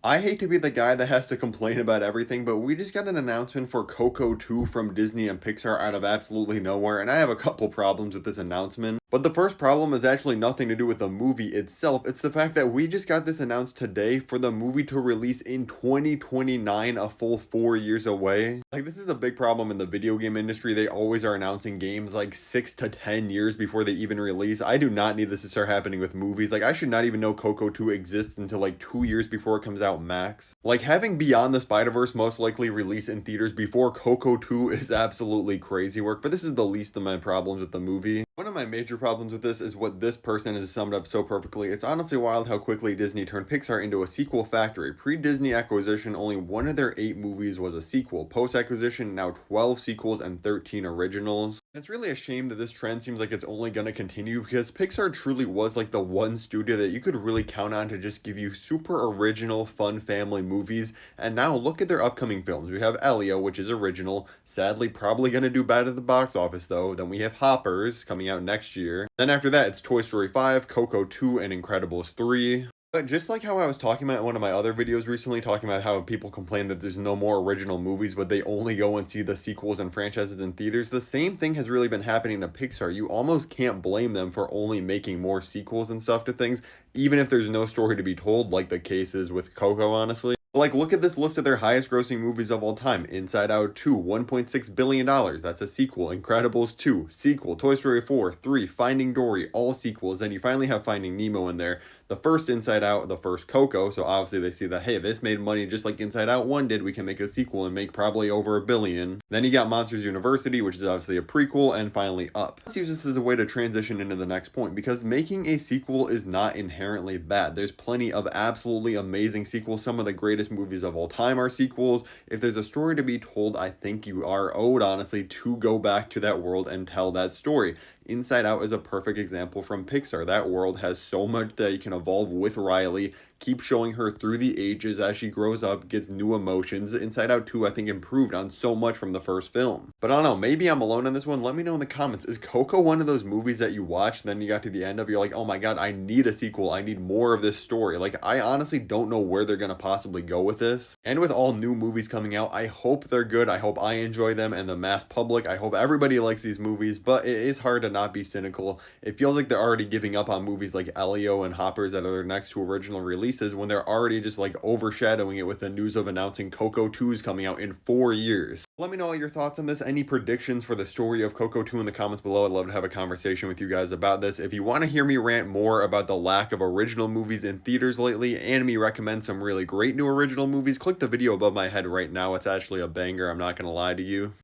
I hate to be the guy that has to complain about everything, but we just got an announcement for Coco 2 from Disney and Pixar out of absolutely nowhere, and I have a couple problems with this announcement. But the first problem is actually nothing to do with the movie itself. It's the fact that we just got this announced today for the movie to release in 2029, a full 4 years away. Like, this is a big problem in the video game industry. They always are announcing games like 6 to 10 years before they even release. I do not need this to start happening with movies. Like, I should not even know Coco 2 exists until like 2 years before it comes out max. Like, having Beyond the Spider-Verse most likely release in theaters before Coco 2 is absolutely crazy work, but this is the least of my problems with the movie. One of my major problems with this is what this person has summed up so perfectly. It's honestly wild how quickly Disney turned Pixar into a sequel factory. Pre-Disney acquisition, only one of their 8 movies was a sequel. Post-acquisition, now 12 sequels and 13 originals. It's really a shame that this trend seems like it's only going to continue because Pixar truly was like the one studio that you could really count on to just give you super original, fun family movies. And now look at their upcoming films. We have Elio, which is original. Sadly, probably going to do bad at the box office though. Then we have Hoppers coming out next year. Then after that, it's Toy Story 5, Coco 2, and Incredibles 3. But just like how I was talking about in one of my other videos recently, talking about how people complain that there's no more original movies, but they only go and see the sequels and franchises in theaters, the same thing has really been happening to Pixar. You almost can't blame them for only making more sequels and stuff to things, even if there's no story to be told, like the case is with Coco, honestly. Like, look at this list of their highest grossing movies of all time. Inside Out 2, $1.6 billion. That's a sequel. Incredibles 2, sequel. Toy Story 4, 3, Finding Dory, all sequels. Then you finally have Finding Nemo in there. The first Inside Out, the first Coco. So obviously they see that, hey, this made money just like Inside Out 1 did. We can make a sequel and make probably over $1 billion. Then you got Monsters University, which is obviously a prequel, and finally Up. Let's use this as a way to transition into the next point, because making a sequel is not inherently bad. There's plenty of absolutely amazing sequels. Some of the greatest movies of all time are sequels. If there's a story to be told, I think you are owed, honestly, to go back to that world and tell that story. Inside Out is a perfect example from Pixar. That world has so much that you can evolve with Riley, keep showing her through the ages as she grows up, gets new emotions. Inside Out 2, I think, improved on so much from the first film. But I don't know, maybe I'm alone on this one. Let me know in the comments. Is Coco one of those movies that you watch, then you got to the end of, you're like, oh my god, I need a sequel. I need more of this story. Like, I honestly don't know where they're gonna possibly go with this. And with all new movies coming out, I hope they're good. I hope I enjoy them and the mass public. I hope everybody likes these movies, but it is hard to not be cynical. It feels like they're already giving up on movies like Elio and Hoppers that are their next 2 original releases when they're already just like overshadowing it with the news of announcing Coco 2 is coming out in 4 years. Let me know all your thoughts on this. Any predictions for the story of Coco 2 in the comments below. I'd love to have a conversation with you guys about this. If you want to hear me rant more about the lack of original movies in theaters lately and me recommend some really great new original movies, click the video above my head right now. It's actually a banger, I'm not going to lie to you.